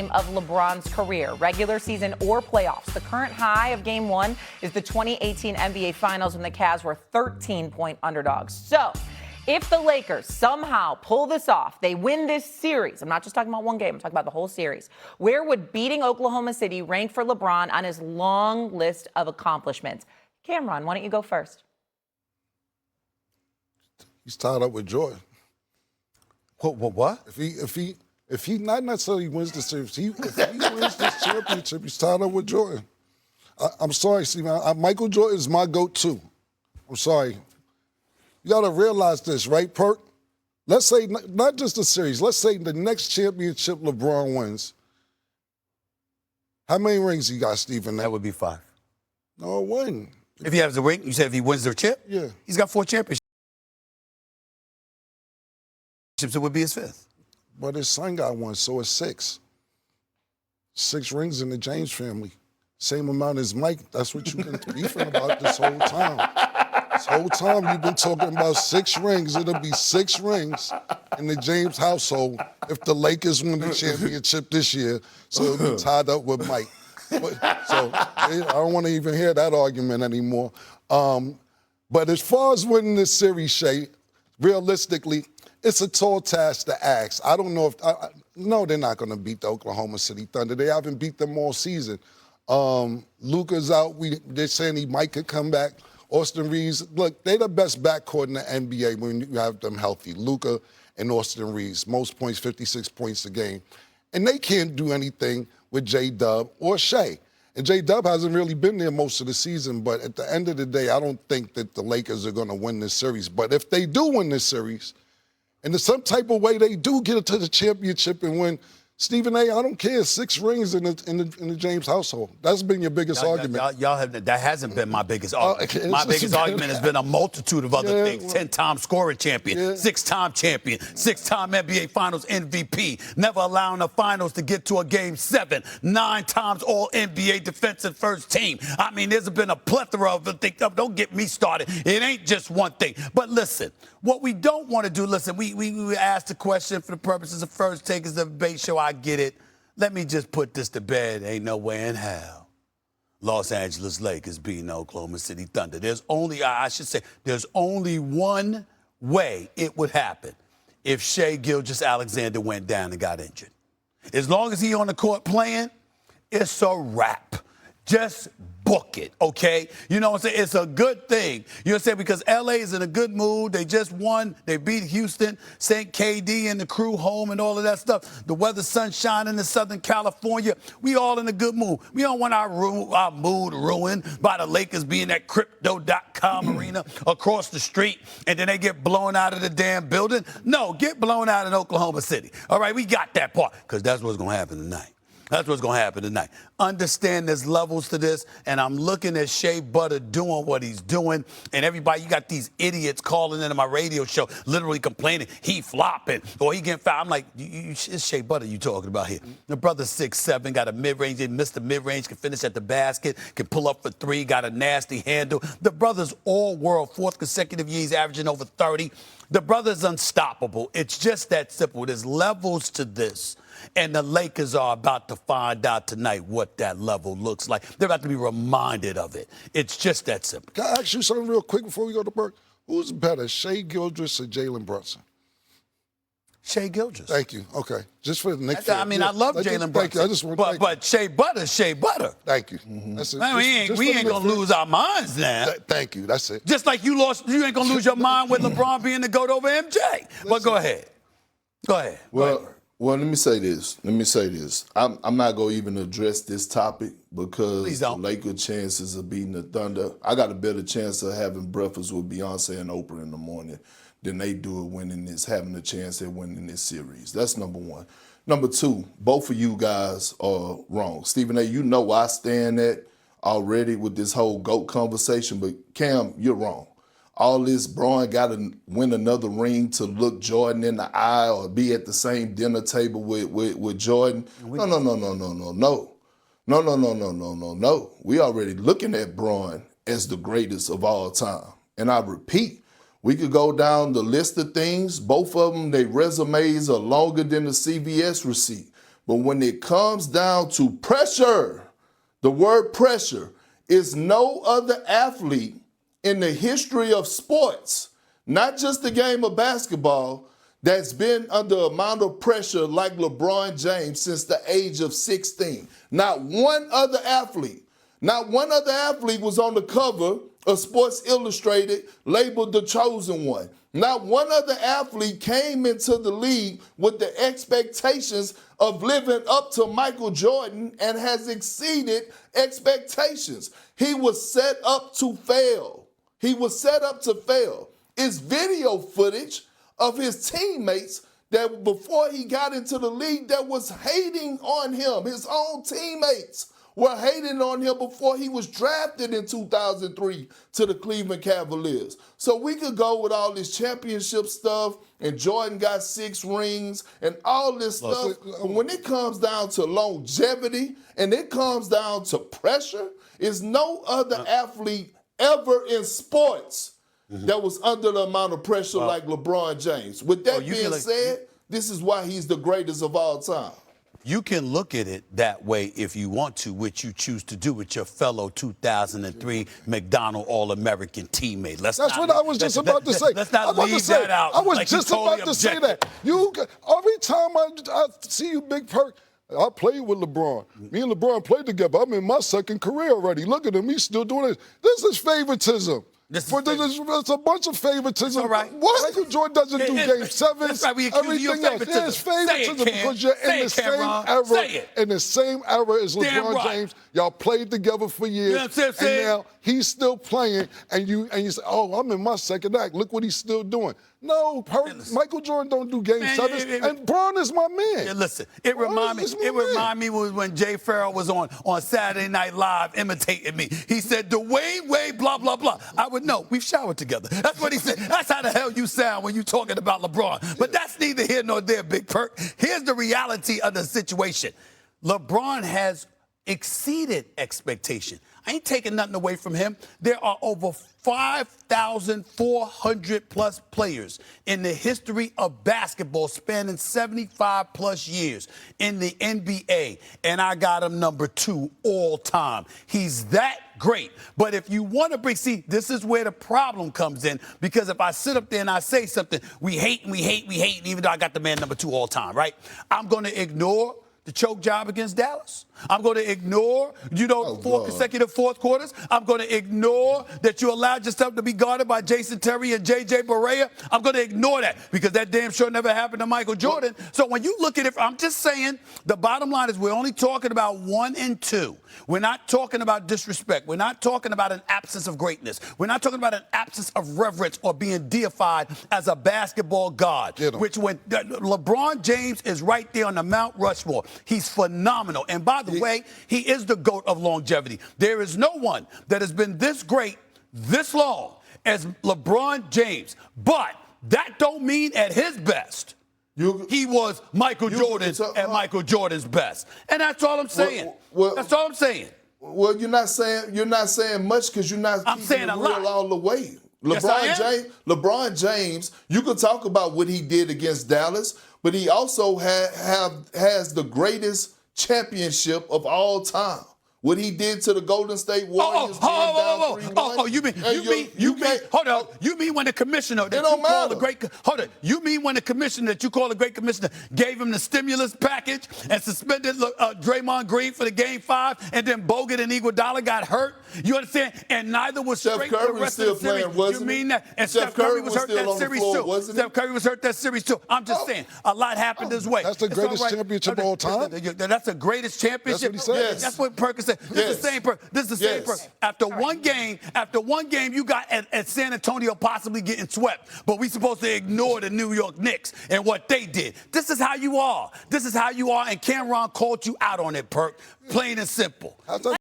game of LeBron's career, regular season or playoffs. The current high of Game 1 is the 2018 NBA Finals when the Cavs were 13-point underdogs. So, if the Lakers somehow pull this off, they win this series, I'm not just talking about one game, I'm talking about the whole series, where would beating Oklahoma City rank for LeBron on his long list of accomplishments? Cameron, why don't you go first? He's tied up with Jordan. What? If he not necessarily wins the series, if he wins this championship, he's tied up with Jordan. I'm sorry, Stephen. Michael Jordan is my GOAT too. I'm sorry. You got to realize this, right, Perk? Let's say not just the series. Let's say the next championship LeBron wins. How many rings he got, Stephen? That would be 5. No, it wouldn't. If he has a ring, you said if he wins the chip? Yeah. He's got 4 championships. It would be his 5th. But his son got 1, so it's 6. 6 rings in the James family. Same amount as Mike. That's what you've been beefing about this whole time. This whole time you've been talking about 6 rings. It'll be 6 rings in the James household if the Lakers win the championship this year. So it'll be tied up with Mike. So I don't want to even hear that argument anymore. But as far as winning this series, Shay, realistically, it's a tall task to ask. I don't know if no, they're not going to beat the Oklahoma City Thunder. They haven't beat them all season. Luka's out. They're saying he might could come back. Austin Reeves, look, they're the best backcourt in the NBA when you have them healthy. Luka and Austin Reeves, most points, 56 points a game. And they can't do anything with J-Dub or Shea. And J-Dub hasn't really been there most of the season, but at the end of the day, I don't think that the Lakers are going to win this series. But if they do win this series, and in some type of way they do get to the championship and win, Stephen A., I don't care, 6 rings in the James household. That's been your biggest argument. Y'all have that hasn't been my biggest argument. My biggest argument has been a multitude of other things. 10-time scoring champion, 6-time champion, 6-time NBA Finals MVP, never allowing the finals to get to a Game 7, 9 times All-NBA defensive first team. I mean, there's been a plethora of things. Don't get me started. It ain't just one thing. But listen, what we don't want to do, listen, we asked the question for the purposes of First Take is the debate show. I get it. Let me just put this to bed. Ain't no way in hell Los Angeles Lakers beating Oklahoma City Thunder. There's only one way it would happen if Shai Gilgeous-Alexander went down and got injured. As long as he on the court playing, it's a wrap. Just book it, okay? You know what I'm saying? It's a good thing. You know what I'm saying? Because L.A. is in a good mood. They just won. They beat Houston, sent KD and the crew home and all of that stuff. The weather's sunshine in Southern California. We all in a good mood. We don't want our mood ruined by the Lakers being at Crypto.com arena across the street and then they get blown out of the damn building. No, get blown out in Oklahoma City. All right, we got that part because that's what's going to happen tonight. That's what's going to happen tonight. Understand there's levels to this, and I'm looking at Shea Butter doing what he's doing, and everybody, you got these idiots calling into my radio show, literally complaining he flopping or he getting fouled. I'm like, it's Shea Butter you talking about here. The brother's 6'7", got a mid-range, he missed the mid-range, can finish at the basket, can pull up for 3, got a nasty handle. The brother's all-world, 4th consecutive year, he's averaging over 30. The brother's unstoppable. It's just that simple. There's levels to this. And the Lakers are about to find out tonight what that level looks like. They're about to be reminded of it. It's just that simple. Can I ask you something real quick before we go to break? Who's better, Shai Gilgeous or Jalen Brunson? Shai Gilgeous. Thank you. Okay. Just for the next I mean, I love Jalen Brunson. But Shea Butter's Shea Butter. Thank you. That's it. Man, we ain't going to lose our minds now. Thank you. That's it. Just like you ain't going to lose your mind with LeBron being the GOAT over MJ. But go ahead. Go ahead. Well, let me say this. I'm not going to even address this topic because the Lakers' chances of beating the Thunder, I got a better chance of having breakfast with Beyonce and Oprah in the morning than they do of having a chance at winning this series. That's number one. Number two, both of you guys are wrong. Stephen A., you know where I stand at already with this whole GOAT conversation, but Cam, you're wrong. All this, Braun got to win another ring to look Jordan in the eye or be at the same dinner table with Jordan. No. We already looking at Braun as the greatest of all time. And I repeat, we could go down the list of things. Both of them, their resumes are longer than the CVS receipt. But when it comes down to pressure, the word pressure is no other athlete in the history of sports, not just the game of basketball, that's been under amount of pressure like LeBron James since the age of 16. Not one other athlete was on the cover of Sports Illustrated labeled the chosen one. Not one other athlete came into the league with the expectations of living up to Michael Jordan and has exceeded expectations. He was set up to fail. It's video footage of his teammates that before he got into the league that was hating on him. His own teammates were hating on him before he was drafted in 2003 to the Cleveland Cavaliers. So we could go with all this championship stuff, and Jordan got 6 rings and all this stuff. But when it comes down to longevity and it comes down to pressure, is no other athlete ever in sports that was under the amount of pressure like LeBron James. With that being said, this is why he's the greatest of all time. You can look at it that way if you want to, which you choose to do with your fellow 2003 McDonald All-American teammate. That's what I was just about to say. Let's not leave that out. I was just about to say that. Every time I see you, Big Perk, I played with LeBron. Me and LeBron played together. I'm in my second career already. Look at him. He's still doing this. This is favoritism. It's a bunch of favoritism. All right. What? Michael Jordan doesn't do Game 7s. That's right. We accuse you of favoritism. Yeah, it's favoritism because you're in the same era. In the same era as LeBron James. Y'all played together for years. You know what I'm saying? And now he's still playing, and you say, "Oh, I'm in my second act. Look what he's still doing." No, Michael Jordan don't do Game 7s, and Bron is my man. Yeah, listen, it remind me when Jay Farrell was on Saturday Night Live imitating me. He said, Dwayne Wade, blah, blah, blah. I would know. We've showered together. That's what he said. That's how the hell you sound when you're talking about LeBron. But that's neither here nor there, Big Perk. Here's the reality of the situation. LeBron has exceeded expectation. I ain't taking nothing away from him. There are over 5,400 plus players in the history of basketball spanning 75 plus years in the NBA, and I got him number 2 all time. He's that great. But if you want to see, this is where the problem comes in, because if I sit up there and I say something, we hate, even though I got the man number 2 all time, right? I'm going to ignore the choke job against Dallas. I'm going to ignore, 4 consecutive fourth quarters. I'm going to ignore that you allowed yourself to be guarded by Jason Terry and J.J. Barea. I'm going to ignore that because that damn sure never happened to Michael Jordan. So when you look at it, I'm just saying the bottom line is we're only talking about 1 and 2. We're not talking about disrespect. We're not talking about an absence of greatness. We're not talking about an absence of reverence or being deified as a basketball god, which when LeBron James is right there on the Mount Rushmore. He's phenomenal. And by the way, he is the GOAT of longevity. There is no one that has been this great, this long as LeBron James. But that don't mean at his best he was Michael Jordan at Michael Jordan's best. And that's all I'm saying. That's all I'm saying. Well, you're not saying much because you're not keeping it real all the way. LeBron James, you could talk about what he did against Dallas, but he also has the greatest championship of all time. What he did to the Golden State Warriors. You mean when the commissioner that you call the great that you call a great commissioner gave him the stimulus package and suspended Draymond Green for the Game 5, and then Bogut and Iguodala got hurt? You understand? And neither was Steph Curry the rest of the series. You mean that? And Steph Curry was hurt that series too. Steph Curry was hurt that series too. I'm just saying, a lot happened this way. That's the greatest championship of all time. That's the greatest championship. That's what he said. That's what Perkins said. This is the same person. After one game, you got at San Antonio possibly getting swept, but we supposed to ignore the New York Knicks and what they did. This is how you are. And Cameron called you out on it, Perk. Plain and simple.